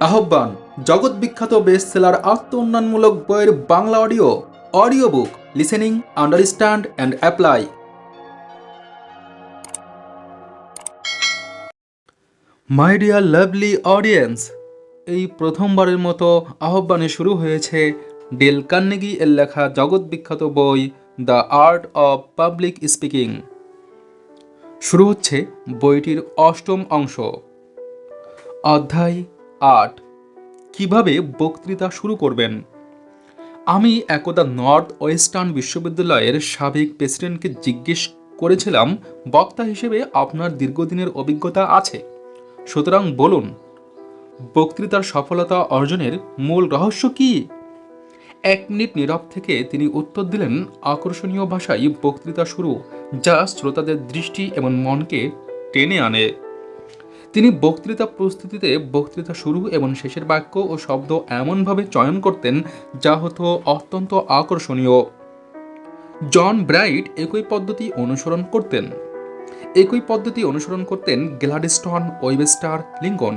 আহ্বান জগৎ বিখ্যাত বেস্ট সেলার আত্ম উন্নয়নমূলক বইয়ের Bangla audio book listening understand and apply. My dear lovely audience, এই প্রথমবারের মতো আহ্বানে শুরু হয়েছে ডেল কার্নেগি এর লেখা জগৎ বিখ্যাত বই the art of public speaking. শুরু হচ্ছে বইটির অষ্টম অংশ, অধ্যায় ৮, কিভাবে বক্তৃতা শুরু করবেন। আমি একদা নর্থ ওয়েস্টার্ন বিশ্ববিদ্যালয়ের সাবেক প্রেসিডেন্টকে জিজ্ঞেস করেছিলাম, বক্তা হিসেবে আপনার দীর্ঘদিনের অভিজ্ঞতা আছে, সুতরাং বলুন, বক্তৃতার সফলতা অর্জনের মূল রহস্য কী? ১ মিনিট নীরব থেকে তিনি উত্তর দিলেন, আকর্ষণীয় ভাষায় বক্তৃতা শুরু, যা শ্রোতাদের দৃষ্টি এবং মনকে টেনে আনে। তিনি বক্তৃতা প্রস্তুতিতে বক্তৃতা শুরু এবং শেষের বাক্য ও শব্দ এমনভাবে চয়ন করতেন যা হতো অত্যন্ত আকর্ষণীয়। জন ব্রাইট একই পদ্ধতি অনুসরণ করতেন গ্ল্যাডস্টোন, ওয়েবস্টার, লিঙ্কন।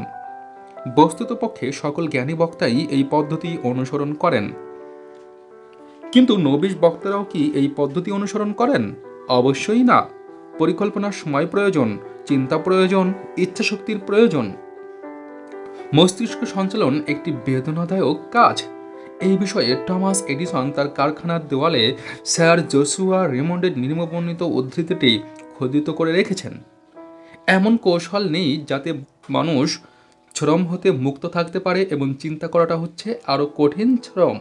বস্তুতপক্ষে সকল জ্ঞানী বক্তাই এই পদ্ধতি অনুসরণ করেন। কিন্তু নবীশ বক্তারাও কি এই পদ্ধতি অনুসরণ করেন? অবশ্যই না। পরিকল্পনার সময় প্রয়োজন, চিন্তা প্রয়োজন, ইচ্ছাশক্তির প্রয়োজন। মস্তিষ্ক সঞ্চালন একটি বেদনাদায়ক কাজ। এই বিষয়ে টমাস এডিসন তার কারখানার দেওয়ালে স্যার জোসুয়া রেমন্ডের নিম্নবর্ণিত উদ্ধৃতিটি খোদিত করে রেখেছেন। এমন কৌশল নেই যাতে মানুষ শ্রম হতে মুক্ত থাকতে পারে, এবং চিন্তা করাটা হচ্ছে আরো কঠিন শ্রম।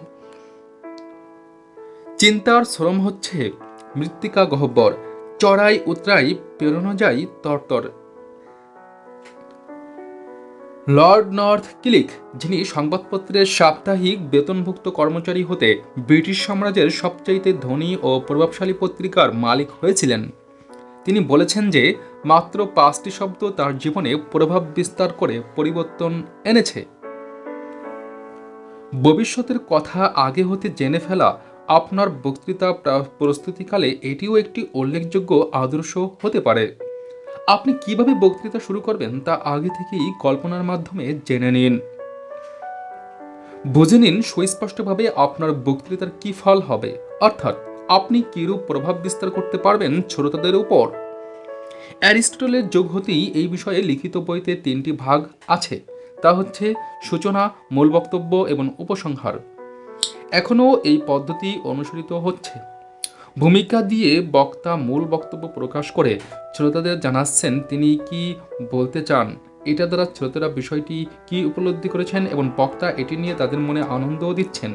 চিন্তার শ্রম হচ্ছে মৃত্তিকা গহ্বর, চড়াই উতরাই পেরোনো যায় তরতর। লর্ড নর্থ ক্লিক, যিনি সংবাদপত্রের সাপ্তাহিক বেতনভুক্ত কর্মচারী হতে ব্রিটিশ সাম্রাজ্যের সবচাইতে ধনী ও প্রভাবশালী পত্রিকার মালিক হয়েছিলেন, তিনি বলেছেন যে মাত্র 5টি শব্দ তার জীবনে প্রভাব বিস্তার করে পরিবর্তন এনেছে। ভবিষ্যতের কথা আগে হতে জেনে ফেলা আপনার বক্তৃতা প্রস্তুতিকালে এটিও একটি উল্লেখযোগ্য আদর্শ হতে পারে। আপনি কিভাবে বক্তৃতা শুরু করবেন তা আগে থেকেই কল্পনার মাধ্যমে জেনে নিন। বুঝে নিন সুস্পষ্টভাবে আপনার বক্তৃতার কি ফল হবে, অর্থাৎ আপনি কিরূপ প্রভাব বিস্তার করতে পারবেন শ্রোতাদের উপর। অ্যারিস্টটলের যুগ হতেই এই বিষয়ে লিখিত বইতে 3টি ভাগ আছে, তা হচ্ছে সূচনা, মূল বক্তব্য এবং উপসংহার। এখনও এই পদ্ধতি অনুসরিত হচ্ছে। ভূমিকা দিয়ে বক্তা মূল বক্তব্য প্রকাশ করে শ্রোতাদের জানাচ্ছেন তিনি কি বলতে চান। এটা দ্বারা শ্রোতারা বিষয়টি কি উপলব্ধি করেছেন এবং বক্তা এটি নিয়ে তাদের মনে আনন্দও দিচ্ছেন।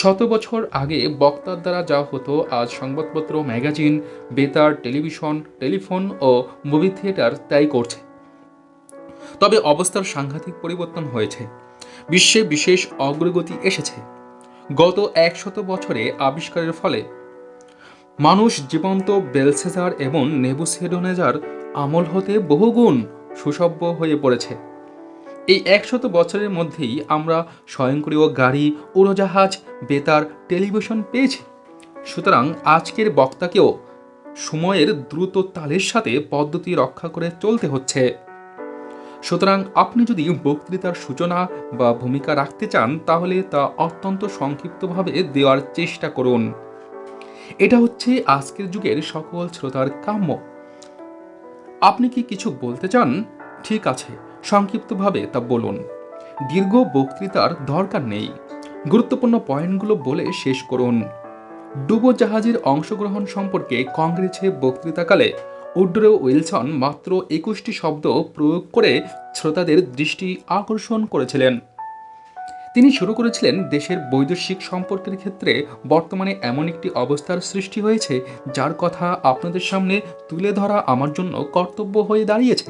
100 বছর আগে বক্তার দ্বারা যা হতো, আজ সংবাদপত্র, ম্যাগাজিন, বেতার, টেলিভিশন, টেলিফোন ও মুভি থিয়েটার তাই করছে। তবে অবস্থার সাংঘাতিক পরিবর্তন হয়েছে। বিশ্বে বিশেষ অগ্রগতি এসেছে। গত 100 বছরে আবিষ্কারের ফলে মানুষ জীবন্ত বেলসেজার এবং নেবুসেডনেজার আমল হতে বহুগুণ সুসভ্য হয়ে পড়েছে। এই 100 বছরের মধ্যেই আমরা স্বয়ংক্রিয় গাড়ি, উড়োজাহাজ, বেতার, টেলিভিশন পেয়েছি। সুতরাং আজকের বক্তাকেও সময়ের দ্রুত তালের সাথে পদ্ধতি রক্ষা করে চলতে হচ্ছে। সুতরাং আপনি যদি বক্তৃতার সূচনা বা ভূমিকা রাখতে চান, তাহলে তা অত্যন্ত সংক্ষিপ্তভাবে দেওয়ার চেষ্টা করুন। এটা হচ্ছে আজকের যুগের সকল শ্রোতার কাম্য। আপনি কি কিছু বলতে চান? ঠিক আছে, সংক্ষিপ্তভাবে তা বলুন। দীর্ঘ বক্তৃতার দরকার নেই। গুরুত্বপূর্ণ পয়েন্টগুলো বলে শেষ করুন। ডুবোজাহাজের অংশগ্রহণ সম্পর্কে কংগ্রেসে বক্তৃতাকালে উড্রো উইলসন মাত্র 21টি শব্দ প্রয়োগ করে শ্রোতাদের দৃষ্টি আকর্ষণ করেছিলেন। তিনি শুরু করেছিলেন, দেশের বৈদেশিক সম্পর্কের ক্ষেত্রে বর্তমানে এমন একটি অবস্থার সৃষ্টি হয়েছে যার কথা আপনাদের সামনে তুলে ধরা আমার জন্য কর্তব্য হয়ে দাঁড়িয়েছে।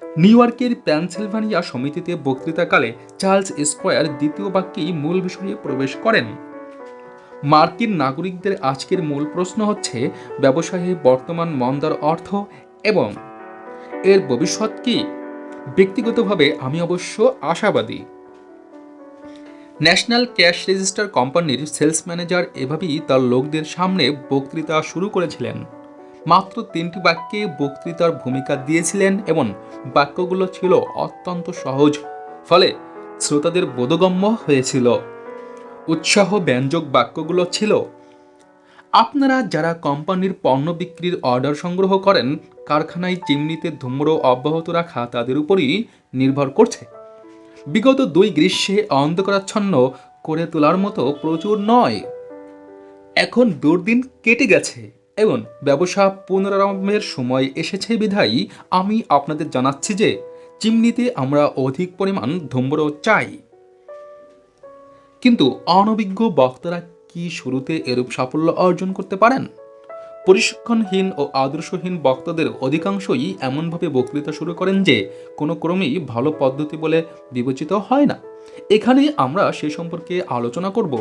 নিউ ইয়র্কের পেনসিলভানিয়া সমিতিতে বক্তৃতাকালে চার্লস স্কয়ার দ্বিতীয় বাক্যেই মূল বিষয়ে প্রবেশ করেন। মার্কিন নাগরিকদের আজকের মূল প্রশ্ন হচ্ছে, ব্যবসায়ে বর্তমান মন্দার অর্থ এবং এর ভবিষ্যৎ কি? ব্যক্তিগতভাবে আমি অবশ্য আশাবাদী। ন্যাশনাল ক্যাশ রেজিস্টার কোম্পানির সেলস ম্যানেজার এভাবেই তার লোকদের সামনে বক্তৃতা শুরু করেছিলেন। মাত্র 3টি বাক্যে বক্তৃতার ভূমিকা দিয়েছিলেন এবং বাক্যগুলো ছিল অত্যন্ত সহজ, ফলে শ্রোতাদের বোধগম্য হয়েছিল। উৎসাহ ব্যঞ্জক বাক্যগুলো ছিল, আপনারা যারা কোম্পানির পণ্য বিক্রির অর্ডার সংগ্রহ করেন, কারখানায় চিমনিতে ধূম্র অব্যাহত রাখা তাদের উপরই নির্ভর করছে। বিগত 2 গ্রীষ্মে অন্ধকারাচ্ছন্ন করে তোলার মতো প্রচুর নয়। এখন দুর্দিন কেটে গেছে এবং ব্যবসা পুনরারম্ভের সময় এসেছে বিধায় আমি আপনাদের জানাচ্ছি যে চিমনিতে আমরা অধিক পরিমাণ ধূম্র চাই। কিন্তু অনভিজ্ঞ বক্তারা কি শুরুতে এরূপ সাফল্য অর্জন করতে পারেন? প্রশিক্ষণহীন ও আদর্শহীন বক্তাদের অধিকাংশই এমনভাবে বক্তৃতা শুরু করেন যে কোনো ক্রমেই ভালো পদ্ধতি বলে বিবেচিত হয় না। এখানে আমরা সে সম্পর্কে আলোচনা করব।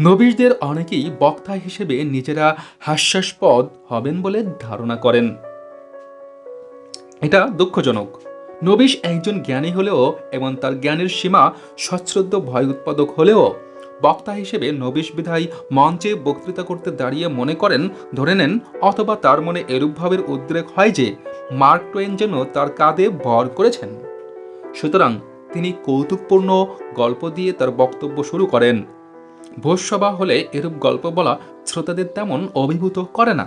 নবীশদের অনেকেই বক্তা হিসেবে নিজেরা হাস্যাস্পদ হবেন বলে ধারণা করেন। এটা দুঃখজনক। নবীশ একজন জ্ঞানী হলেও এবং তার জ্ঞানের সীমা সশ্রদ্ধ ভয় উৎপাদক হলেও বক্তা হিসেবে নবীশ বিধায় মঞ্চে বক্তৃতা করতে দাঁড়িয়ে মনে করেন, ধরে নেন, অথবা তার মনে এরূপ ভাবের উদ্রেক হয় যে মার্ক টোয়েন যেন তার কাঁধে ভর করেছেন। সুতরাং তিনি কৌতুকপূর্ণ গল্প দিয়ে তার বক্তব্য শুরু করেন। ভোজসভা হলে এরূপ গল্প বলা শ্রোতাদের তেমন অভিভূত করে না,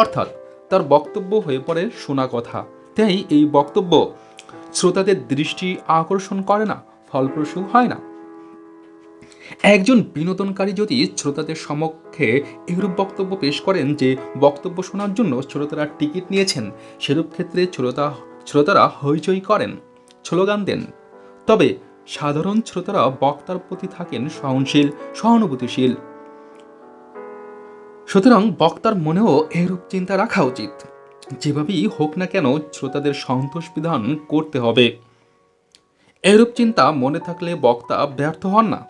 অর্থাৎ তার বক্তব্য হয়ে পড়ে শোনা কথা। তাই এই বক্তব্য শ্রোতাদের দৃষ্টি আকর্ষণ করে না, ফলপ্রসূ হয় না। একজন বিনোদনকারী যদি শ্রোতাদের সমক্ষে এরূপ বক্তব্য পেশ করেন যে বক্তব্য শোনার জন্য শ্রোতারা টিকিট নিয়েছেন, সেরূপ ক্ষেত্রে শ্রোতারা হইচই করেন, স্লোগান দেন। তবে সাধারণ শ্রোতারা বক্তার প্রতি থাকেন সহনশীল, সহানুভূতিশীল। সুতরাং বক্তার মনেও এরূপ চিন্তা রাখা উচিত, যেভাবেই হোক না কেন শ্রোতাদের সন্তোষ বিধান করতে হবে। এরূপ চিন্তা মনে থাকলে বক্তা ব্যর্থ হন না।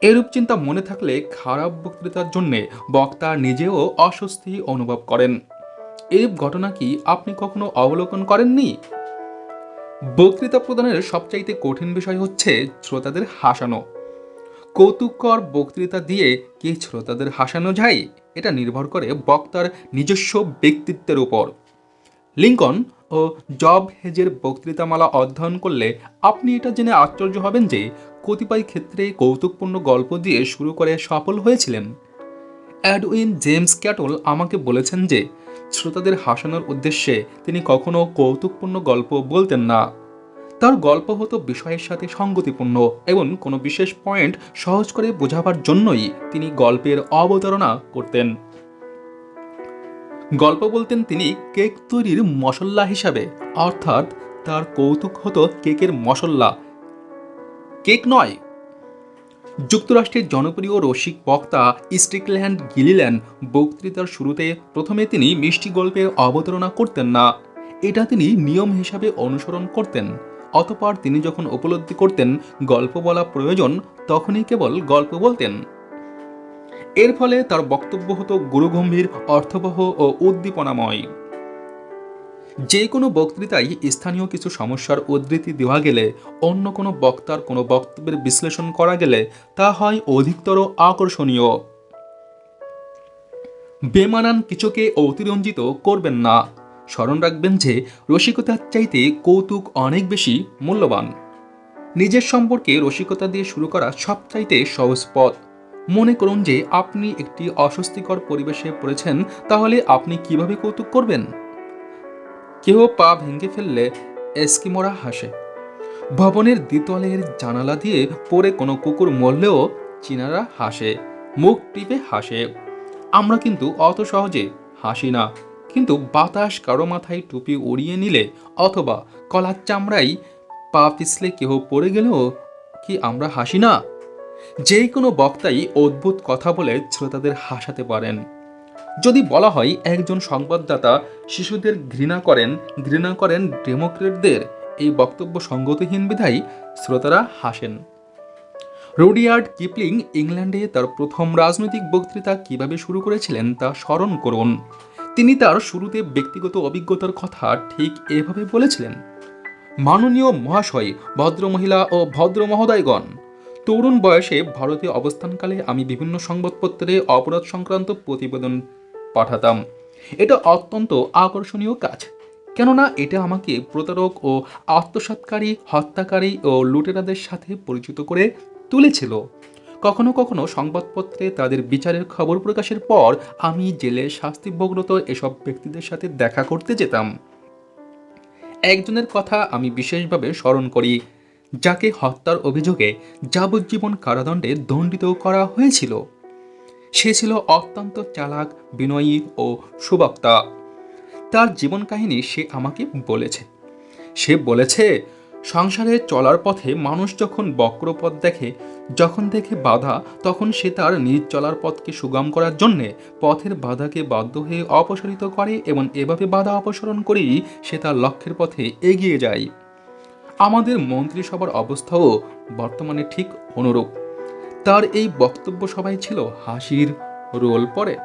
এরূপ চিন্তা মনে থাকলে খারাপ বক্তৃতার জন্য বক্তা নিজেও অস্বস্তি অনুভব করেন। এরূপ ঘটনা কি আপনি কখনো অবলোকন করেননি? বক্তৃতা প্রদানের সবচাইতে কঠিন বিষয় হচ্ছে শ্রোতাদের হাসানো। কৌতুককর বক্তৃতা দিয়ে কি শ্রোতাদের হাসানো যায়, এটা নির্ভর করে বক্তার নিজস্ব ব্যক্তিত্বের উপর। লিঙ্কন ও জব হেজের বক্তৃতামালা অধ্যয়ন করলে আপনি এটা জেনে আশ্চর্য হবেন যে কতিপয় ক্ষেত্রে কৌতুকপূর্ণ গল্প দিয়ে শুরু করে সফল হয়েছিলেন। এডউইন জেমস ক্যাটল আমাকে বলেছেন যে শ্রোতাদের হাসানোর উদ্দেশ্যে তিনি কখনো কৌতুকপূর্ণ গল্প বলতেন না। তার গল্প হতো বিষয়ের সাথে সঙ্গতিপূর্ণ এবং কোনো বিশেষ পয়েন্ট সহজ করে বোঝাবার জন্যই তিনি গল্পের অবতারণা করতেন। গল্প বলতেন তিনি কেক তৈরির মশলা হিসাবে, অর্থাৎ তার কৌতুক হতো কেকের মশলা, কেক নয়। যুক্তরাষ্ট্রের জনপ্রিয় রসিক বক্তা স্টিকল্যান্ড গিলিল্যান্ড বক্তৃতার শুরুতে প্রথমে তিনি মিষ্টি গল্পের অবতারণা করতেন না, এটা তিনি নিয়ম হিসাবে অনুসরণ করতেন। অতঃপর তিনি যখন উপলব্ধি করতেন গল্প বলা প্রয়োজন, তখনই কেবল গল্প বলতেন। এর ফলে তার বক্তব্য হতো গুরুগম্ভীর, অর্থবহ ও উদ্দীপনাময়। যে কোনো বক্তৃতায় স্থানীয় কিছু সমস্যার উদ্ধৃতি দেওয়া গেলে, অন্য কোনো বক্তার কোনো বক্তব্যের বিশ্লেষণ করা গেলে তা হয় অধিকতর আকর্ষণীয়। বেমানান কিছুকে অতিরঞ্জিত করবেন না। স্মরণ রাখবেন যে রসিকতার চাইতে কৌতুক অনেক বেশি মূল্যবান। নিজের সম্পর্কে রসিকতা দিয়ে শুরু করা সবচাইতে সহজ পথ। মনে করুন যে আপনি একটি অস্বস্তিকর পরিবেশে পড়েছেন, তাহলে আপনি কিভাবে কৌতুক করবেন? কেউ পা ভেঙে ফেললে এস্কিমোরা হাসে। ভবনের দ্বিতলের জানালা দিয়ে পড়ে কোনো কুকুর মরলেও চীনারা হাসে, মুখ টিপে হাসে। আমরা কিন্তু অত সহজে হাসি না। কিন্তু বাতাস কারো মাথায় টুপি উড়িয়ে নিলে অথবা কলার চামড়ায় পা পিছলে কেউ পড়ে গেলেও কি আমরা হাসি না? যে কোনো বক্তাই অদ্ভুত কথা বলে শ্রোতাদের হাসাতে পারেন। যদি বলা হয় একজন সংবাদদাতা শিশুদের ঘৃণা করেন ডেমোক্রেটদের, এই বক্তব্য সঙ্গতিহীন বিধায় শ্রোতারা হাসেন। রুডিয়ার্ড কিপলিং ইংল্যান্ডে তার প্রথম রাজনৈতিক বক্তৃতা কিভাবে শুরু করেছিলেন তা স্মরণ করুন। তিনি তার শুরুতে ব্যক্তিগত অভিজ্ঞতার কথা ঠিক এভাবে বলেছিলেন: মাননীয় মহাশয়, ভদ্রমহিলা ও ভদ্র মহোদয়গণ, তরুণ বয়সে ভারতে অবস্থানকালে আমি বিভিন্ন সংবাদপত্রে অপরাধ সংক্রান্ত প্রতিবেদন পাঠাতাম। এটা অত্যন্ত আকর্ষণীয় কাজ। কেননা এটা আমাকে প্রতারক ও আত্মসাৎকারী, হত্যাকারী ও লুটেরাদের সাথে পরিচিত করে তুলেছিল। কখনো কখনো সংবাদপত্রে তাদের বিচারের খবর প্রকাশের পর আমি জেলে শাস্তিভোগরত এসব ব্যক্তিদের সাথে দেখা করতে যেতাম। একজনের কথা আমি বিশেষভাবে স্মরণ করি, যাকে হত্যার অভিযোগে যাবজ্জীবন কারাদণ্ডে দণ্ডিত করা হয়েছিল। সে ছিল অত্যন্ত চালাক, বিনয়ী ও সুবক্তা। তার জীবন কাহিনী সে আমাকে বলেছে। সে বলেছে, সংসারে চলার পথে মানুষ যখন বক্রপথ দেখে, যখন দেখে বাধা, তখন সে তার নিজ চলার পথকে সুগম করার জন্যে পথের বাধাকে বাধ্য হয়ে অপসারিত করে এবং এভাবে বাধা অপসারণ করেই সে তার লক্ষ্যের পথে এগিয়ে যায়। আমাদের মন্ত্রিসভার অবস্থাও বর্তমানে ঠিক অনুরূপ। তার এই বক্তব্য সভায় ছিল হাসির রোল পড়ে।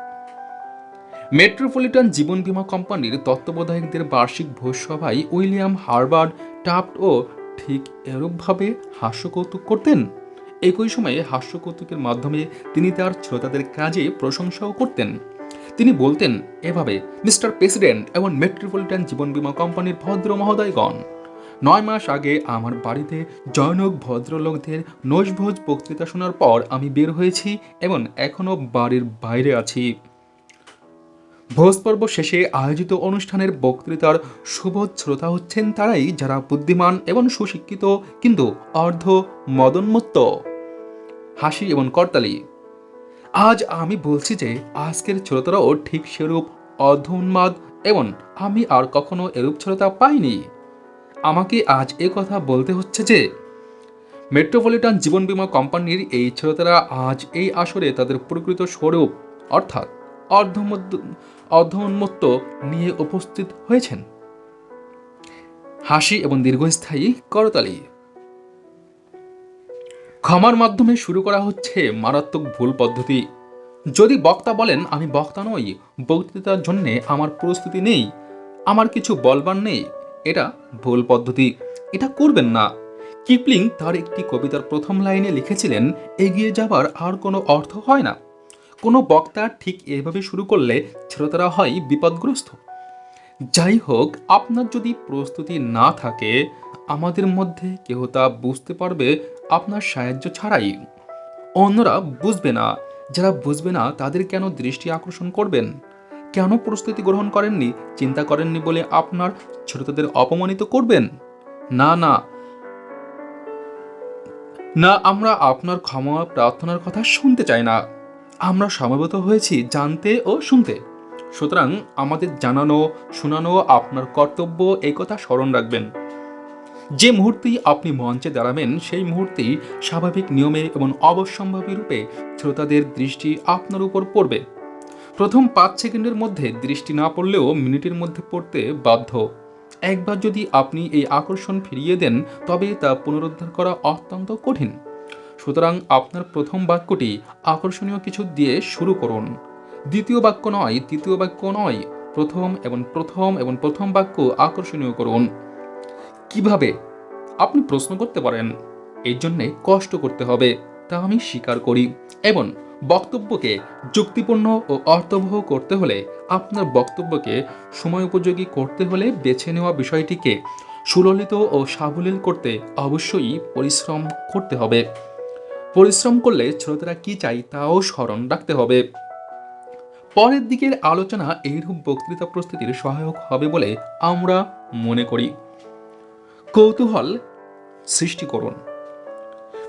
মেট্রোপলিটন জীবন বীমা কোম্পানির তত্ত্বাবধায়কদের বার্ষিক ভোজসভায় উইলিয়াম হার্বার্ট টাফটও ঠিক এরূপভাবে হাস্যকৌতুক করতেন। একই সময়ে হাস্যকৌতুকের মাধ্যমে তিনি তার শ্রোতাদের কাজে প্রশংসাও করতেন। তিনি বলতেন এভাবে, মিস্টার প্রেসিডেন্ট এবং মেট্রোপলিটন জীবন বীমা কোম্পানির ভদ্র মহোদয়গণ, 9 মাস আগে আমার বাড়িতে জনক ভদ্রলোকদের নৈশভোজ বক্তৃতা শোনার পর আমি বের হয়েছি এবং এখনও বাড়ির বাইরে আছি। ভোজপর্ব শেষে আয়োজিত অনুষ্ঠানের বক্তৃতার সুবোধ শ্রোতা হচ্ছেন তারাই যারা বুদ্ধিমান এবং সুশিক্ষিত কিন্তু অর্ধ মদোন্মত্ত। হাসি এবং করতালি। আজ আমি বলছি যে আজকের শ্রোতারাও ঠিক সেরূপ অর্ধ উন্মাদ এবং আমি আর কখনো এরূপ শ্রোতা পাইনি। আমাকে আজ এ কথা বলতে হচ্ছে যে মেট্রোপলিটন জীবন বীমা কোম্পানির এই শ্রোতারা আজ এই আসরে তাদের প্রকৃত স্বরূপ অর্থাৎ অর্ধোন্মত্ত নিয়ে উপস্থিত হয়েছেন। হাসি এবং দীর্ঘস্থায়ী করতালি। ক্ষমার মাধ্যমে শুরু করা হচ্ছে মারাত্মক ভুল পদ্ধতি। যদি বক্তা বলেন আমি বক্তা নই, বক্তৃতার জন্য আমার প্রস্তুতি নেই, আমার কিছু বলবার নেই, এটা ভুল পদ্ধতি, এটা করবেন না। কিপলিং তার একটি কবিতার প্রথম লাইনে লিখেছিলেন, এগিয়ে যাবার আর কোনো অর্থ হয় না। কোনো বক্তা ঠিক এভাবে শুরু করলে শ্রোতারা হয় বিপদগ্রস্ত। যাই হোক, আপনার যদি প্রস্তুতি না থাকে, আমাদের মধ্যে কেউ তা বুঝতে পারবে আপনার সাহায্য ছাড়াই। অন্যরা বুঝবে না। যারা বুঝবে না তাদের কেন দৃষ্টি আকর্ষণ করবেন? কেন প্রস্তুতি গ্রহণ করেননি, চিন্তা করেননি বলে আপনার শ্রোতাদের অপমানিত করবেন? না না না, আমরা আপনার ক্ষমা প্রার্থনার কথা শুনতে চাই না। আমরা সমবেত হয়েছি জানতে ও শুনতে। সুতরাং আমাদের জানানো, শোনানো আপনার কর্তব্য, এই কথা স্মরণ রাখবেন। যে মুহূর্তেই আপনি মঞ্চে দাঁড়াবেন সেই মুহূর্তেই স্বাভাবিক নিয়মে এবং অবশ্যম্ভাবী রূপে শ্রোতাদের দৃষ্টি আপনার উপর পড়বে। প্রথম 5 সেকেন্ডের মধ্যে দৃষ্টি না পড়লেও মিনিটের মধ্যে পড়তে বাধ্য। একবার যদি আপনি এই আকর্ষণ ফিরিয়ে দেন তবে তা পুনরুদ্ধার করা অত্যন্ত কঠিন। সুতরাং আপনার প্রথম বাক্যটি আকর্ষণীয় কিছু দিয়ে শুরু করুন। দ্বিতীয় বাক্য নয়, তৃতীয় বাক্য নয়, প্রথম বাক্য আকর্ষণীয় করুন। কিভাবে? আপনি প্রশ্ন করতে পারেন। এই জন্যে কষ্ট করতে হবে, তা আমি স্বীকার করি। এবং বক্তব্যকে যুক্তিপূর্ণ ও অর্থবহ করতে হলে, আপনার বক্তব্যকে সময় উপযোগী করতে হলে বেছে নেওয়া বিষয়টিকে সুললিত ও সাবলীল করতে অবশ্যই পরিশ্রম করতে হবে। পরিশ্রম করলে শ্রোতারা কি চাই তাও স্মরণ রাখতে হবে। পরের দিকের আলোচনা এইরূপ বক্তৃতা প্রস্তুতির সহায়ক হবে বলে আমরা মনে করি। কৌতূহল সৃষ্টি করুন।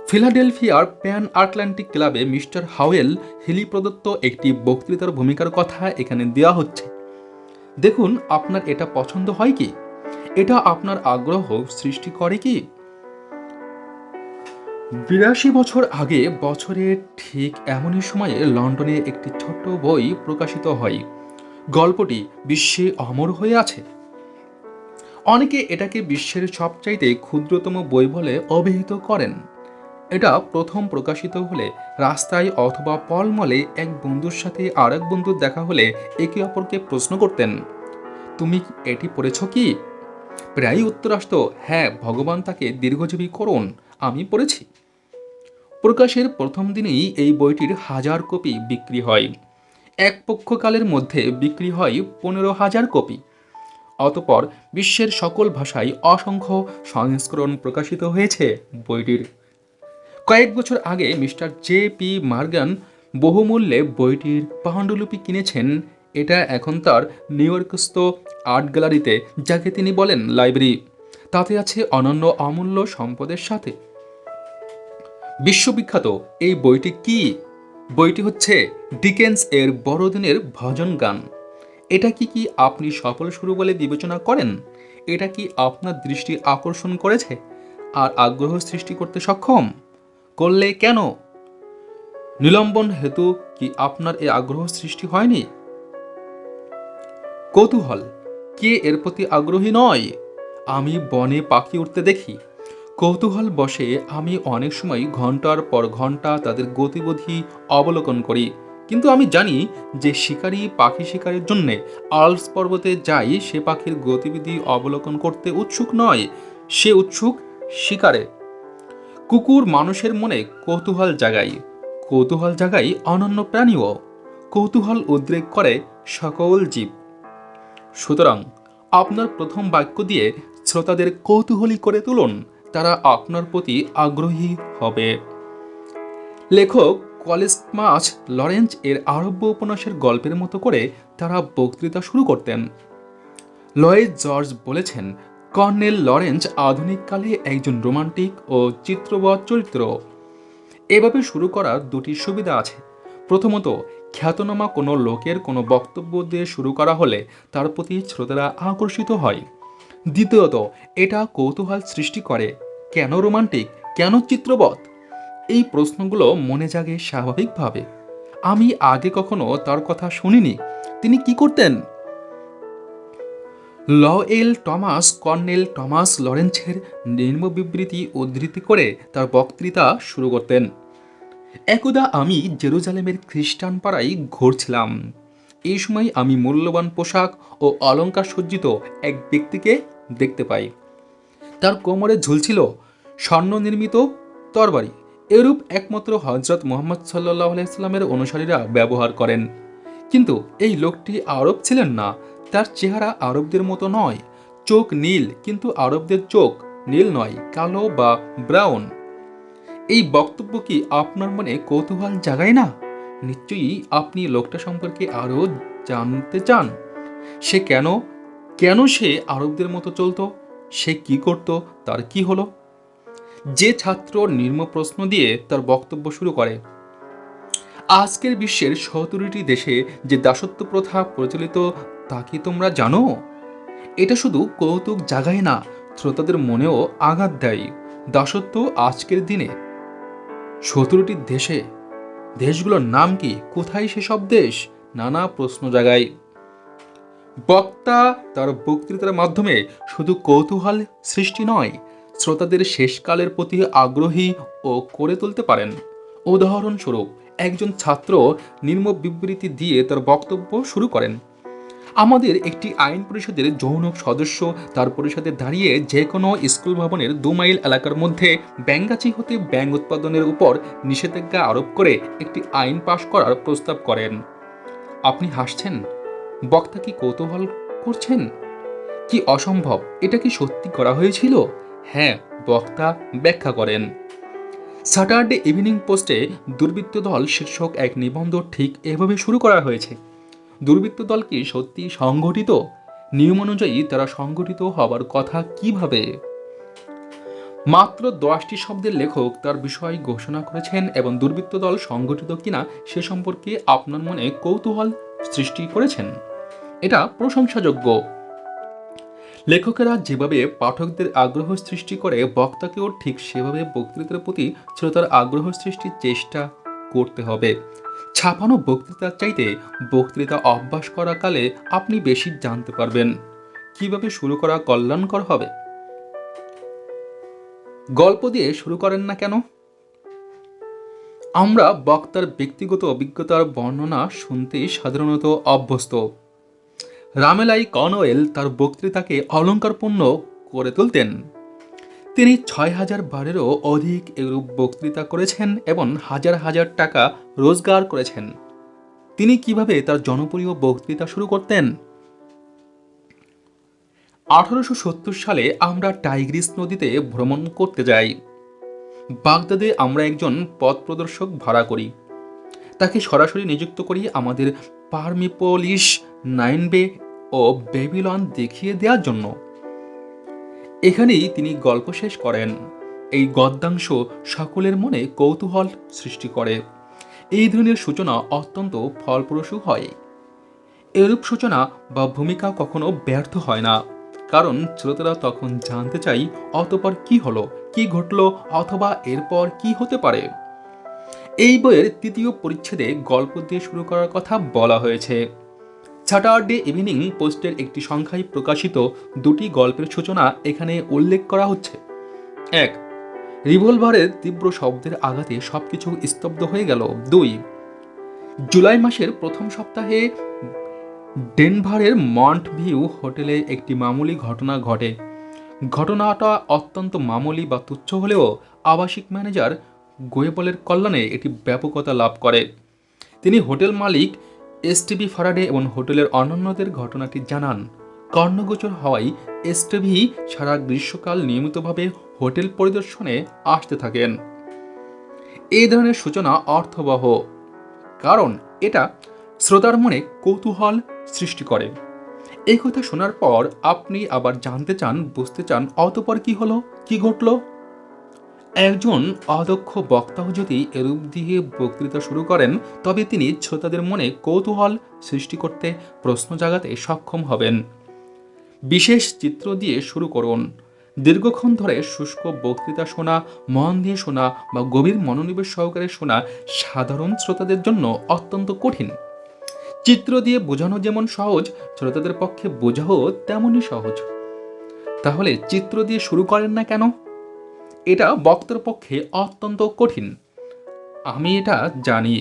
ফিলাডেলফিয়ার প্যান আটলান্টিক ক্লাবে মিস্টার হাওয়েল হিলি প্রদত্ত একটি বক্তৃতার ভূমিকার কথা এখানে দেওয়া হচ্ছে। দেখুন আপনার এটা পছন্দ হয় কি? এটা আপনার আগ্রহ সৃষ্টি করে কি? 82 বছর আগে বছরের ঠিক এমনই সময়ে লন্ডনে একটি ছোট্ট বই প্রকাশিত হয়। গল্পটি বিশ্বে অমর হয়ে আছে। অনেকে এটাকে বিশ্বের সবচাইতে ক্ষুদ্রতম বই বলে অভিহিত করেন। এটা প্রথম প্রকাশিত হলে রাস্তায় অথবা পলমলে এক বন্ধুর সাথে আরেক বন্ধুর দেখা হলে একে অপরকে প্রশ্ন করতেন, তুমি এটি পড়েছ কি? প্রায়ই উত্তর আসত, হ্যাঁ, ভগবান তাকে দীর্ঘজীবী করুন, আমি পড়েছি। প্রকাশের প্রথম দিনেই এই বইটির 1000 কপি বিক্রি হয়। এক পক্ষকালের মধ্যে বিক্রি হয় 15,000 কপি। অতঃপর বিশ্বের সকল ভাষায় অসংখ্য সংস্করণ প্রকাশিত হয়েছে বইটির। কয়েক বছর আগে মিস্টার জে.পি. মর্গান বহুমূল্যে বইটির পাণ্ডুলিপি কিনেছেন। এটা এখন তার নিউ ইয়র্কস্থ আর্ট গ্যালারিতে, যাকে তিনি বলেন লাইব্রেরি। তাতে আছে অনন্য অমূল্য সম্পদের সাথে। বিশ্ববিখ্যাত এই বইটি কি? বইটি হচ্ছে ডিকেন্স এর বড়দিনের ভজন গান। এটা কি আপনি সফল শুরু বলে বিবেচনা করেন? এটা কি আপনার দৃষ্টি আকর্ষণ করেছে আর আগ্রহ সৃষ্টি করতে সক্ষম? করলে কেন? নিলম্বন হেতু কি আপনার এই আগ্রহ সৃষ্টি হয়নি? কৌতূহল, কে এর প্রতি আগ্রহী নয়? আমি বনে পাখি উঠতে দেখি, কৌতূহল বশে আমি অনেক সময় ঘন্টার পর ঘন্টা তাদের গতিবিধি অবলোকন করি। কিন্তু আমি জানি যে শিকারী পাখি শিকারের জন্য আল্পস পর্বতে যাই, সে পাখির গতিবিধি অবলোকন করতে উৎসুক নয়, সে উৎসুক শিকারে। কুকুর মানুষের মনে কৌতূহল জাগায়, কৌতূহল জাগায় অনন্য প্রাণীও, কৌতূহল উদ্রেক করে সকল জীব। সুতরাং আপনার প্রথম বাক্য দিয়ে শ্রোতাদের কৌতূহলী করে তুলুন, তারা আপনার প্রতি আগ্রহী হবে। লেখক কলেসমাস লরেন্স এর আরব্য উপন্যাসের গল্পের মতো করে তারা বক্তৃতা শুরু করতেন। লয়েড জর্জ বলেছেন, কর্নেল লরেন্স আধুনিককালে একজন রোমান্টিক ও চিত্রবৎ চরিত্র। এভাবে শুরু করার দুটি সুবিধা আছে। প্রথমত, খ্যাতনামা কোনো লোকের কোনো বক্তব্য দিয়ে শুরু করা হলে তার প্রতি শ্রোতারা আকর্ষিত হয়। দ্বিতীয়ত, এটা কৌতূহল সৃষ্টি করে। কেন রোমান্টিক, কেন চিত্রবৎ? এই প্রশ্নগুলো মনে জাগে স্বাভাবিকভাবে। আমি আগে কখনো তার কথা শুনিনি। তিনি কি করতেন? লয়েল টমাস কর্নেল টমাস লরেন্সের নিম্ন বিবৃতি উদ্ধৃতি করে তার বক্তৃতা শুরু করতেন। একদা আমি জেরুজালেমের খ্রিস্টান পাড়ায় ঘুরছিলাম। এই সময় আমি মূল্যবান পোশাক ও অলংকার সজ্জিত এক ব্যক্তিকে দেখতে পাই। তার কোমরে ঝুলছিল স্বর্ণ নির্মিত তরবারি। এরূপ একমাত্র হজরত মুহাম্মদ সাল্লাল্লাহু আলাইহি সাল্লামের অনুসারীরা ব্যবহার করেন। কিন্তু এই লোকটি আরব ছিলেন না। তার চেহারা আরবদের মতো নয়। চোখ নীল, কিন্তু আরবদের চোখ নীল নয়, কালো বা ব্রাউন। এই বক্তব্য কি আপনার মনে কৌতূহল জাগায় না? নিশ্চয়ই আপনি লোকটা সম্পর্কে আরও জানতে চান। সে কেন সে আরবদের মতো চলতো? সে কি করত? তার কি হলো? যে ছাত্র নির্ম প্রশ্ন দিয়ে তার বক্তব্য শুরু করে, আজকের বিশ্বের ৭০টি দেশে যে দাসত্ব প্রথা প্রচলিত তা কি তোমরা জানো? এটা শুধু কৌতুক জাগায় না, শ্রোতাদের মনেও আঘাত দেয়। দাসত্ব আজকের দিনে ৭০টি দেশে, দেশগুলোর নাম কি? কোথায় সেসব দেশ? নানা প্রশ্ন জাগায়। বক্তা তার বক্তৃতার মাধ্যমে শুধু কৌতূহল সৃষ্টি নয়, শ্রোতাদের শেষকালের প্রতি আগ্রহী ও করে তুলতে পারেন। উদাহরণস্বরূপ, একজন ছাত্র নিম্ন বিবৃতি দিয়ে তার বক্তব্য শুরু করেন, আমাদের একটি আইন পরিষদের যৌন সদস্য তার পরিষদে দাঁড়িয়ে যে কোনো স্কুল ভবনের ২ মাইল এলাকার মধ্যে ব্যাঙগাছি হতে ব্যাঙ উৎপাদনের উপর নিষেধাজ্ঞা আরোপ করে একটি আইন পাশ করার প্রস্তাব করেন। আপনি হাসছেন। বক্তা কি কৌতূহল করছেন? কি অসম্ভব! এটা কি সত্যি করা হয়েছিল? হ্যাঁ, বক্তা ব্যাখ্যা করেন। স্যাটারডে ইভিনিং পোস্টে দুর্বৃত্ত দল শীর্ষক এক নিবন্ধ ঠিক এভাবে শুরু করা হয়েছে। দুর্বৃত্ত দল কি সত্যি সংগঠিত? নিয়ম অনুযায়ী তারা সংগঠিত হবার কথা কিভাবে? মাত্র 10টি শব্দের লেখক তার বিষয় ঘোষণা করেছেন এবং দুর্বৃত্ত দল সংগঠিত কিনা সে সম্পর্কে আপনার মনে কৌতূহল সৃষ্টি করেছেন। এটা প্রশংসাযোগ্য। লেখকেরা যেভাবে পাঠকদের আগ্রহ সৃষ্টি করে, বক্তাকেও ঠিক সেভাবে বক্তৃতার প্রতি শ্রোতার আগ্রহ সৃষ্টির চেষ্টা করতে হবে। ছাপানো বক্তৃতার চাইতে বক্তৃতা অভ্যাস করা কালে আপনি বেশি জানতে পারবেন। কিভাবে শুরু করা কল্যাণকর হবে? গল্প দিয়ে শুরু করেন না কেন? আমরা বক্তার ব্যক্তিগত অভিজ্ঞতার বর্ণনা শুনতেই সাধারণত অভ্যস্ত। রামেলাই কর্নওয়েল তার বক্তৃতাকে অলঙ্কারপূর্ণ করে তুলতেন। তিনি ৬,০০০ বারেরও অধিক এরূপ বক্তৃতা করেছেন এবং হাজার হাজার টাকা রোজগার করেছেন। তিনি কিভাবে তার জনপ্রিয় বক্তৃতা শুরু করতেন? 1870 সালে আমরা টাইগ্রিস নদীতে ভ্রমণ করতে যাই। বাগদাদে আমরা একজন পথ প্রদর্শক ভাড়া করি। তাকে সরাসরি নিযুক্ত করি আমাদের পারমিপোলিস, নাইনবে ও বেবিলন দেখিয়ে দেওয়ার জন্য। এখানেই তিনি গল্প শেষ করেন। এই গদ্যাংশ সকলের মনে কৌতূহল সৃষ্টি করে। এই ধরনের সূচনা অত্যন্ত ফলপ্রসূ হয়। এরূপ সূচনা বা ভূমিকা কখনো ব্যর্থ হয় না, কারণ শ্রোতারা তখন জানতে চাই অতঃপর কি হলো, কি ঘটলো, অথবা এরপর কি হতে পারে। এই বইয়ের তৃতীয় পরিচ্ছেদে গল্প দিয়ে শুরু করার কথা বলা হয়েছে। স্যাটারডে ইভিনিং পোস্টের একটি সংখ্যায় প্রকাশিত দুটি গল্পের সূচনা এখানে উল্লেখ করা হচ্ছে। 1. রিভলভারের তীব্র শব্দের আঘাতে সবকিছু স্তব্ধ হয়ে গেল। 2. জুলাই মাসের প্রথম সপ্তাহে ডেনভারের মন্ট ভিউ হোটেলে একটি মামুলি ঘটনা ঘটে। ঘটনাটা অত্যন্ত মামুলি বা তুচ্ছ হলেও আবাসিক ম্যানেজার গোয়েবলের কল্যাণে এটি ব্যাপকতা লাভ করে। তিনি হোটেল মালিক এসটিভি ফারাডে এবং হোটেলের অন্যান্যদের ঘটনাটি জানান। কর্ণগোচর হওয়ায় এসটিভি সারা গ্রীষ্মকাল নিয়মিতভাবে হোটেল পরিদর্শনে আসতে থাকেন। এই ধরনের সূচনা অর্থবহ, কারণ এটা শ্রোতার মনে কৌতূহল সৃষ্টি করে। এই কথা শোনার পর আপনি আবার জানতে চান, বুঝতে চান অতঃপর কি হলো, কি ঘটল। একজন অদক্ষ বক্তাও যদি এরূপ দিয়ে বক্তৃতা শুরু করেন, তবে তিনি শ্রোতাদের মনে কৌতূহল সৃষ্টি করতে, প্রশ্ন জাগাতে সক্ষম হবেন। বিশেষ চিত্র দিয়ে শুরু করুন। দীর্ঘক্ষণ ধরে শুষ্ক বক্তৃতা শোনা, মন দিয়ে শোনা বা গভীর মনোনিবেশ সহকারে শোনা সাধারণ শ্রোতাদের জন্য অত্যন্ত কঠিন। চিত্র দিয়ে বোঝানো যেমন সহজ, শ্রোতাদের পক্ষে বোঝাও তেমনই সহজ। তাহলে চিত্র দিয়ে শুরু করেন না কেন? এটা বক্তার পক্ষে অত্যন্ত কঠিন। আমি এটা জানি,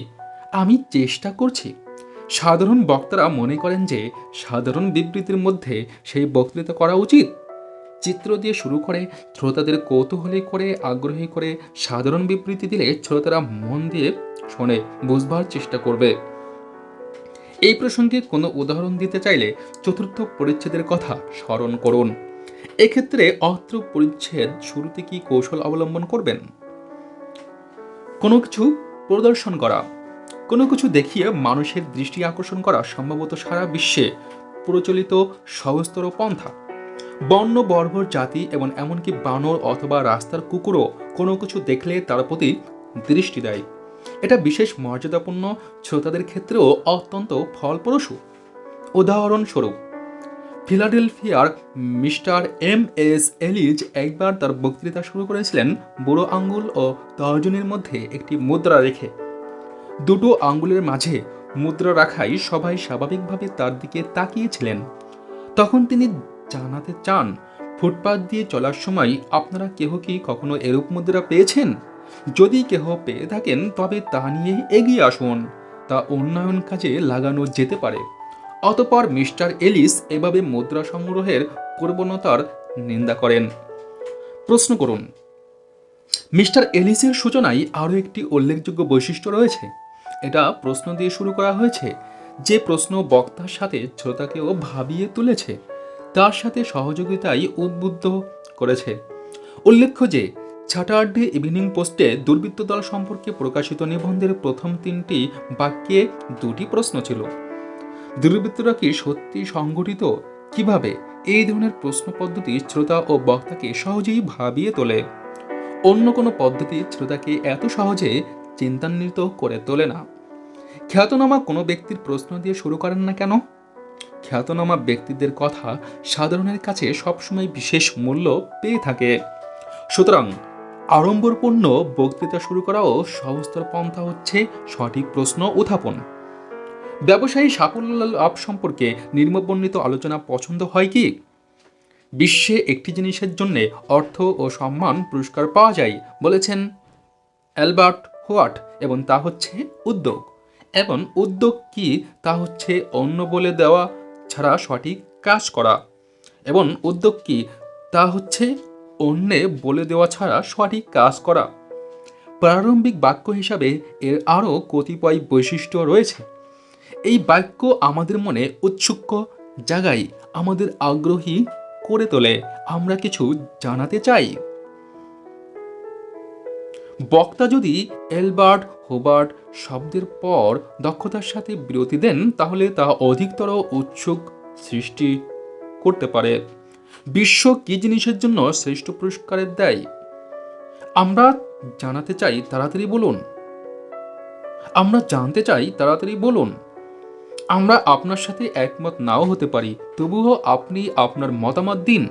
আমি চেষ্টা করছি। সাধারণ বক্তারা মনে করেন যে সাধারণ বিবৃতির মধ্যে সেই বক্তৃতা করা উচিত। চিত্র দিয়ে শুরু করে শ্রোতাদের কৌতূহলী করে, আগ্রহী করে সাধারণ বিবৃতি দিলে শ্রোতারা মন দিয়ে শোনে, বুঝবার চেষ্টা করবে। এই প্রসঙ্গে কোনো উদাহরণ দিতে চাইলে চতুর্থ পরিচ্ছেদের কথা স্মরণ করুন। এক্ষেত্রে অত্র পরিচ্ছেদ শুরুতে কি কৌশল অবলম্বন করবেন? কোনো কিছু প্রদর্শন করা, কোনো কিছু দেখিয়ে মানুষের দৃষ্টি আকর্ষণ করা সম্ভবত সারা বিশ্বে প্রচলিত সহজতর পন্থা। বন্য বর্বর জাতি এবং এমনকি বানর অথবা রাস্তার কুকুরও কোনো কিছু দেখলে তার প্রতি দৃষ্টি দেয়। এটা বিশেষ মর্যাদাপূর্ণ, শ্রোতাদের ক্ষেত্রেও অত্যন্ত ফলপ্রসূ। উদাহরণস্বরূপ, ফিলাডেলফিয়ার মিস্টার এম.এস. এলিজ একবার তার বক্তৃতা শুরু করেছিলেন বুড়ো আঙ্গুল ও তর্জনীর মধ্যে একটি মুদ্রা রেখে। দুটো আঙ্গুলের মাঝে মুদ্রা রাখাই সবাই স্বাভাবিকভাবে তার দিকে তাকিয়েছিলেন। তখন তিনি জানাতে চান, ফুটপাত দিয়ে চলার সময় আপনারা কেহ কি কখনো এরূপ মুদ্রা পেয়েছেন? যদি কেহ পেয়ে থাকেন তবে তা নিয়ে এগিয়ে আসুন, তা উন্নয়ন কাজে লাগানো যেতে পারে। অতঃপর মিস্টার এলিস এভাবে মুদ্রা সংগ্রহের প্রবণতার নিন্দা করেন। প্রশ্ন করুন। মিস্টার এলিসের সূচনায় আরও একটি উল্লেখযোগ্য বৈশিষ্ট্য রয়েছে। এটা প্রশ্ন দিয়ে শুরু করা হয়েছে, যে প্রশ্ন বক্তার সাথে শ্রোতাকেও ভাবিয়ে তুলেছে, তার সাথে সহযোগিতাই উদ্বুদ্ধ করেছে। উল্লেখ্য যে স্যাটারডে ইভিনিং পোস্টে দুর্বৃত্ত দল সম্পর্কে প্রকাশিত নিবন্ধের প্রথম 3টি বাক্যে 2টি প্রশ্ন ছিল। দুর্বৃত্তরা কি সত্যি সংগঠিত? কিভাবে? এই ধরনের প্রশ্ন পদ্ধতি শ্রোতা ও বক্তাকে সহজেই ভাবিয়ে তোলে। অন্য কোনো পদ্ধতি শ্রোতাকে এত সহজে চিন্তান্বিত করে তোলে না। খ্যাতনামা কোনো ব্যক্তির প্রশ্ন দিয়ে শুরু করেন না কেন? খ্যাতনামা ব্যক্তিদের কথা সাধারণের কাছে সবসময় বিশেষ মূল্য পেয়ে থাকে। সুতরাং আড়ম্বরপূর্ণ বক্তৃতা শুরু করাও সহজতর পন্থা হচ্ছে সঠিক প্রশ্ন উত্থাপন। ব্যবসায়ী সাফল্য লাভ সম্পর্কে নির্মবর্ণিত আলোচনা পছন্দ হয় কি? বিশ্বে একটি জিনিসের জন্য অর্থ ও সম্মান পুরস্কার পাওয়া যায় বলেছেন অ্যালবার্ট হোয়াট, এবং তা হচ্ছে উদ্যোগ। এবং উদ্যোগ কি? তা হচ্ছে অন্য বলে দেওয়া ছাড়া সঠিক কাজ করা। এবং উদ্যোগ কি? তা হচ্ছে অন্যে বলে দেওয়া ছাড়া সঠিক কাজ করা। প্রারম্ভিক বাক্য হিসাবে এর আরও কতিপয় বৈশিষ্ট্য রয়েছে। এই বাক্য আমাদের মনে উৎসুক জাগায়, আমাদের আগ্রহী করে তোলে। আমরা কিছু জানাতে চাই। বক্তা যদি এলবার্ট হোবার্ট শব্দের পর দক্ষতার সাথে বিরতি দেন, তাহলে তা অধিকতর উৎসুক সৃষ্টি করতে পারে। বিশ্ব কি জিনিসের জন্য শ্রেষ্ঠ পুরস্কারের দেয়? আমরা জানাতে চাই, তাড়াতাড়ি বলুন। আমরা জানতে চাই, তাড়াতাড়ি বলুন। আমরা আপনার সাথে একমত নাও হতে পারি, তবুও আপনি আপনার মতামত দিন।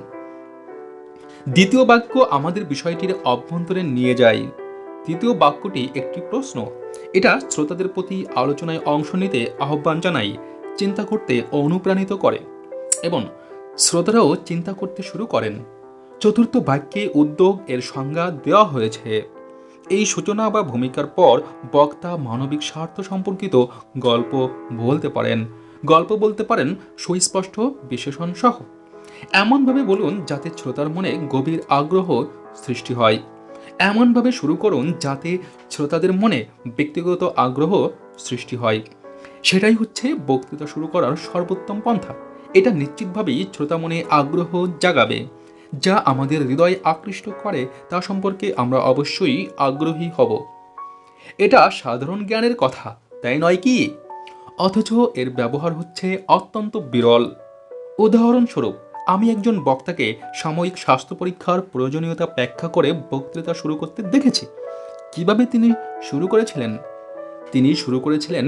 দ্বিতীয় বাক্য আমাদের বিষয়টির অভ্যন্তরে নিয়ে যায়। তৃতীয় বাক্যটি একটি প্রশ্ন। এটা শ্রোতাদের প্রতি আলোচনায় অংশ নিতে আহ্বান জানায়, চিন্তা করতে অনুপ্রাণিত করে এবং শ্রোতারাও চিন্তা করতে শুরু করেন। চতুর্থ বাক্যে উদ্যোগ এর সংজ্ঞা দেওয়া হয়েছে। এই সূচনা বা ভূমিকার পর বক্তা মানবিক স্বার্থ সম্পর্কিত গল্প বলতে পারেন। গল্প বলতে পারেন সুস্পষ্ট বিশেষণ সহ। এমনভাবে বলুন যাতে শ্রোতার মনে গভীর আগ্রহ সৃষ্টি হয়। এমনভাবে শুরু করুন যাতে শ্রোতাদের মনে ব্যক্তিগত আগ্রহ সৃষ্টি হয়। সেটাই হচ্ছে বক্তৃতা শুরু করার সর্বোত্তম পন্থা। এটা নিশ্চিতভাবেই শ্রোতা মনে আগ্রহ জাগাবে। যা আমাদের হৃদয় আকৃষ্ট করে তা সম্পর্কে আমরা অবশ্যই আগ্রহী হব। এটা সাধারণ জ্ঞানের কথা, তাই নয় কি? অথচ এর ব্যবহার হচ্ছে অত্যন্ত বিরল। উদাহরণস্বরূপ, আমি একজন বক্তাকে সাময়িক স্বাস্থ্য পরীক্ষার প্রয়োজনীয়তা ব্যাখ্যা করে বক্তৃতা শুরু করতে দেখেছি। কিভাবে তিনি শুরু করেছিলেন? তিনি শুরু করেছিলেন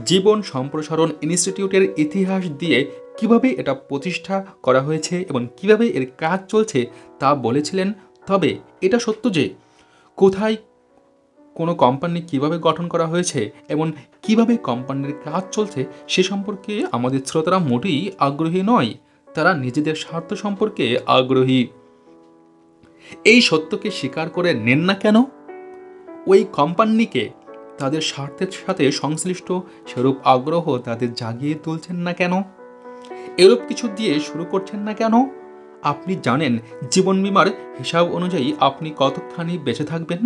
জীবন সম্প্রসারণ ইনস্টিটিউটের ইতিহাস দিয়ে, কিভাবে এটা প্রতিষ্ঠা করা হয়েছে এবং কিভাবে এর কাজ চলছে তা বলেছিলেন। তবে এটা সত্য যে কোথায় কোনো কোম্পানি কিভাবে গঠন করা হয়েছে এবং কিভাবে কোম্পানির কাজ চলছে সে সম্পর্কে আমাদের শ্রোতারা মোটেই আগ্রহী নয়। তারা নিজেদের স্বার্থ সম্পর্কে আগ্রহী। এই সত্যকে স্বীকার করে নেন না কেন? ওই কোম্পানিকে তাদের স্বার্থের সাথে সংশ্লিষ্ট সেরূপ আগ্রহ তাদের জাগিয়ে তুলছেন না কেন? এরূপ কিছু দিয়ে শুরু করছেন না কেন? আপনি জানেন জীবন বীমার হিসাব অনুযায়ী আপনি কতখানি বেঁচে থাকবেন?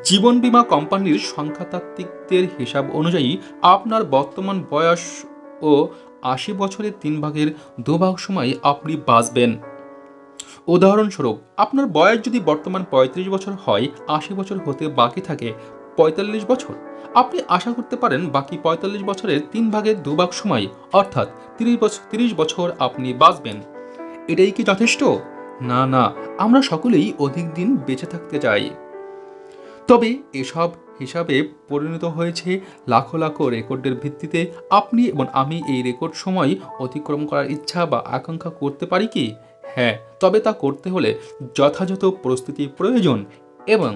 জীবন বীমা কোম্পানির সংখ্যাতাত্ত্বিকদের হিসাব অনুযায়ী আপনার বর্তমান বয়স ও ৮০ বছরের 3/2 সময় আপনি বাঁচবেন। উদাহরণস্বরূপ, আপনার বয়স যদি বর্তমান ৩৫ বছর হয়, ৮০ বছর হতে বাকি থাকে ৪৫ বছর। আপনি আশা করতে পারেন বাকি ৪৫ বছরের 3/2 সময় অর্থাৎ ৩০ বছর আপনি বাঁচবেন। এটাই কি যথেষ্ট? না না, আমরা সকলেই অধিক দিন বেঁচে থাকতে চাই। তবে এসব হিসাবে পরিণত হয়েছে লাখো লাখো রেকর্ডের ভিত্তিতে। আপনি এবং আমি এই রেকর্ড সময় অতিক্রম করার ইচ্ছা বা আকাঙ্ক্ষা করতে পারি কি? হ্যাঁ, তবে তা করতে হলে যথাযথ প্রস্তুতি প্রয়োজন এবং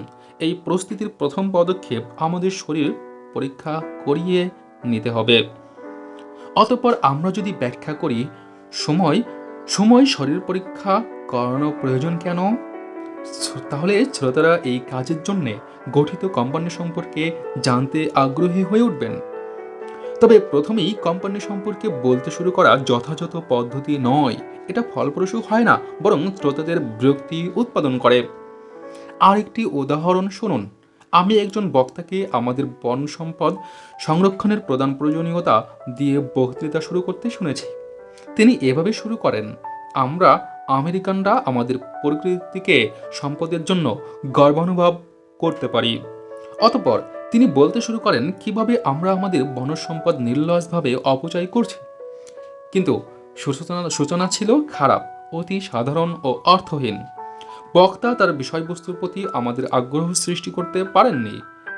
এই প্রস্তুতির প্রথম পদক্ষেপ আমাদের শরীর পরীক্ষা করিয়ে নিতে হবে। অতঃপর আমরা যদি ব্যাখ্যা করি সময় সময় শরীর পরীক্ষা করানো প্রয়োজন কেন, তাহলে শ্রোতারা এই কাজের জন্য গঠিত কোম্পানি সম্পর্কে জানতে আগ্রহী হয়ে উঠবেন। তবে প্রথমেই কোম্পানি সম্পর্কে বলতে শুরু করা যথাযথ পদ্ধতি নয়। এটা ফলপ্রসূ হয় না, বরং শ্রোতাদের বিরক্তি উৎপাদন করে। আরেকটি উদাহরণ শুনুন। আমি একজন বক্তাকে আমাদের বন সম্পদ সংরক্ষণের প্রধান প্রয়োজনীয়তা দিয়ে বক্তৃতা শুরু করতে শুনেছি। তিনি এভাবে শুরু করেন, আমরা আমেরিকানরা আমাদের প্রকৃতিকে সম্পদের জন্য গর্বানুভব করতে পারি। অতঃপর তিনি বলতে শুরু করেন কিভাবে আমরা আমাদের বনজ সম্পদ নির্লজ্জভাবে অপচয় করছি। কিন্তু সূচনা ছিল খারাপ, অতি সাধারণ ও অর্থহীন। বক্তা তার বিষয়বস্তুর প্রতি আমাদের আগ্রহ সৃষ্টি করতে পারেননি,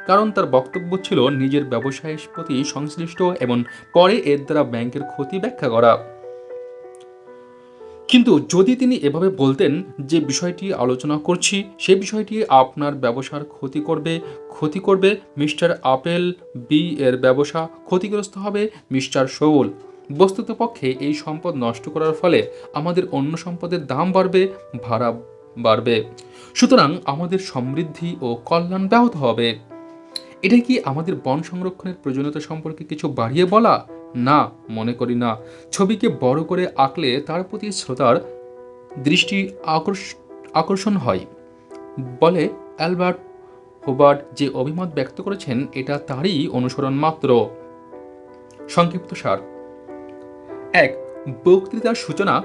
কারণ তার বক্তব্য ছিল নিজের ব্যবসায়ের প্রতি সংশ্লিষ্ট এবং পরে এর দ্বারা ব্যাংকের ক্ষতি ব্যাখ্যা করা। কিন্তু যদি তিনি এভাবে বলতেন যে বিষয়টি আলোচনা করছি সে বিষয়টি আপনার ব্যবসার ক্ষতি করবে মিস্টার আপেল বি এর ব্যবসা ক্ষতিগ্রস্ত হবে মিস্টার শৌল, বস্তুতপক্ষে এই সম্পদ নষ্ট করার ফলে আমাদের অন্য সম্পদের দাম বাড়বে, ভাড়া বাড়বে, সুতরাং আমাদের সমৃদ্ধি ও কল্যাণ ব্যাহত হবে। এটা কি আমাদের বন সংরক্ষণের প্রয়োজনীয়তা সম্পর্কে কিছু বাড়িয়ে বলা? না, মনে করি না। ছবিকে বড় করে আঁকলে তার প্রতি শ্রোতার দৃষ্টি আকর্ষণ হয়। বলে অ্যালবার্ট হোবার্ট যে অভিমত ব্যক্ত করেছেন এটা তারই অনুসরণ মাত্র। সংক্ষিপ্ত সার: ১. বক্তৃতার সূচনা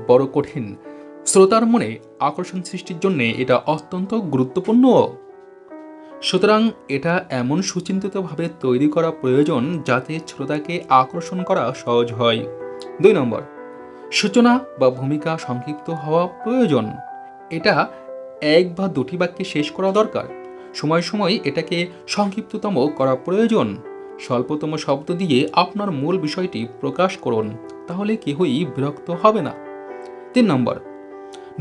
বড় কঠিন। শ্রোতার মনে আকর্ষণ সৃষ্টির জন্য এটা অত্যন্ত গুরুত্বপূর্ণ। সুতরাং এটা এমন সুচিন্তিতভাবে তৈরি করা প্রয়োজন যাতে শ্রোতাকে আকর্ষণ করা সহজ হয়। 2 নম্বর, সূচনা বা ভূমিকা সংক্ষিপ্ত হওয়া প্রয়োজন। এটা 1 বা 2টি বাক্যে শেষ করা দরকার। সময় সময় এটাকে সংক্ষিপ্ততম করা প্রয়োজন। স্বল্পতম শব্দ দিয়ে আপনার মূল বিষয়টি প্রকাশ করুন, তাহলে কেউই বিরক্ত হবে না। 3 নম্বর,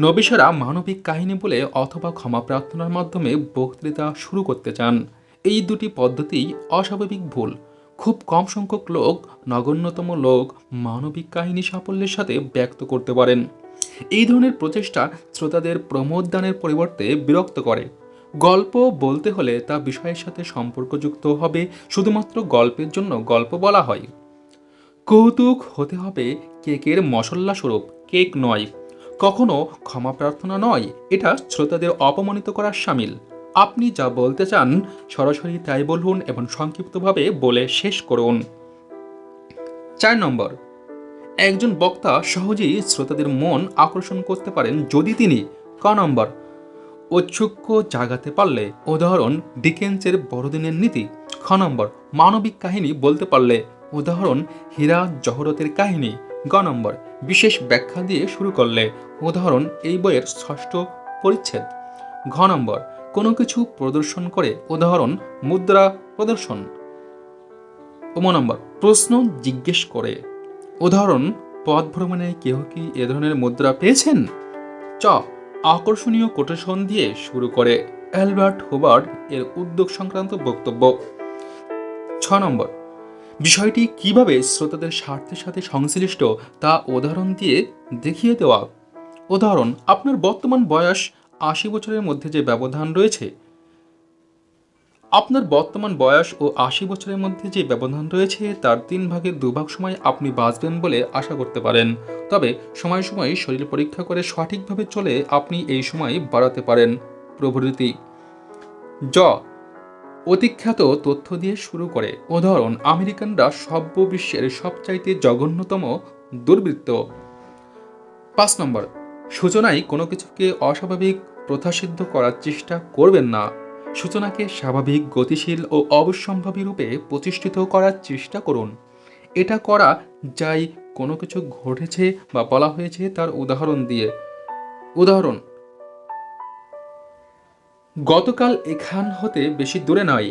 নবিশেরা মানবিক কাহিনী বলে অথবা ক্ষমা প্রার্থনার মাধ্যমে বক্তৃতা শুরু করতে চান। এই দুটি পদ্ধতি অস্বাভাবিক ভুল। খুব কম সংখ্যক লোক, নগণ্যতম লোক মানবিক কাহিনী সাফল্যের সাথে ব্যক্ত করতে পারেন। এই ধরনের প্রচেষ্টা শ্রোতাদের প্রমোদদানের পরিবর্তে বিরক্ত করে। গল্প বলতে হলে তা বিষয়ের সাথে সম্পর্কযুক্ত হবে। শুধুমাত্র গল্পের জন্য গল্প বলা হয়। কৌতুক হতে হবে কেকের মশলা স্বরূপ, কেক নয়। কখনো ক্ষমা প্রার্থনা নয়, এটা শ্রোতাদের অপমানিত করার শামিল। আপনি যা বলতে চান সরাসরি তাই বলুন এবং সংক্ষিপ্তভাবে বলে শেষ করুন। 4 নম্বর, একজন বক্তা সহজেই শ্রোতাদের মন আকর্ষণ করতে পারেন যদি তিনি ক নম্বর, ঔৎসুক্য জাগাতে পারলে, উদাহরণ ডিকেন্সের বড়দিনের নীতি। খ নম্বর, মানবিক কাহিনী বলতে পারলে, উদাহরণ হীরা জহরতের কাহিনী। গ নম্বর, বিশেষ ব্যাখ্যা দিয়ে শুরু করলে, উদাহরণ এই বইয়ের 6ষ্ঠ পরিচ্ছেদ। ঘ নম্বর, কোনো কিছু প্রদর্শন করে, উদাহরণ মুদ্রা প্রদর্শন। ম নম্বর, প্রশ্ন জিজ্ঞেস করে, উদাহরণ পথ ভ্রমণে কেউ কি এ ধরনের মুদ্রা পেয়েছেন। চ আকর্ষণীয় কোটেশন দিয়ে শুরু করে, অ্যালবার্ট হুবার্ট এর উদ্যোগ সংক্রান্ত বক্তব্য। 6 নম্বর, বিষয়টি কিভাবে শ্রোতাদের স্বার্থের সাথে সংশ্লিষ্ট তা উদাহরণ দিয়ে দেখিয়ে দেওয়া। উদাহরণ, আপনার বর্তমান বয়স 80 বছরের মধ্যে যে ব্যবধান রয়েছে, আপনার বর্তমান বয়স ও 80 বছরের মধ্যে যে ব্যবধান রয়েছে তার 3 ভাগের 2 ভাগ সময় আপনি বাঁচবেন বলে আশা করতে পারেন। তবে সময় সময় শরীর পরীক্ষা করে সঠিকভাবে চলে আপনি এই সময় বাড়াতে পারেন প্রভৃতি। জ অতিখ্যাত তথ্য দিয়ে শুরু করে, উদাহরণ আমেরিকানরা সভ্য বিশ্বের সবচাইতে জঘন্যতম দুর্বৃত্ত। 5 নম্বর, সূচনায় কোনো কিছুকে অস্বাভাবিক প্রথাসিদ্ধ করার চেষ্টা করবেন না। সূচনাকে স্বাভাবিক, গতিশীল ও অবশ্যম্ভাবী রূপে প্রতিষ্ঠিত করার চেষ্টা করুন। এটা করা যায় কোনো কিছু ঘটেছে বা বলা হয়েছে তার উদাহরণ দিয়ে। উদাহরণ, গতকাল এখান হতে বেশি দূরে নয়,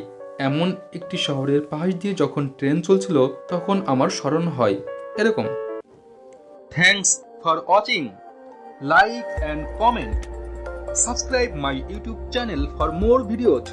এমন একটি শহরের পাশ দিয়ে যখন ট্রেন চলছিল তখন আমার স্মরণ হয়, এরকম। Thanks for watching. Like and comment. Subscribe my YouTube channel for more videos.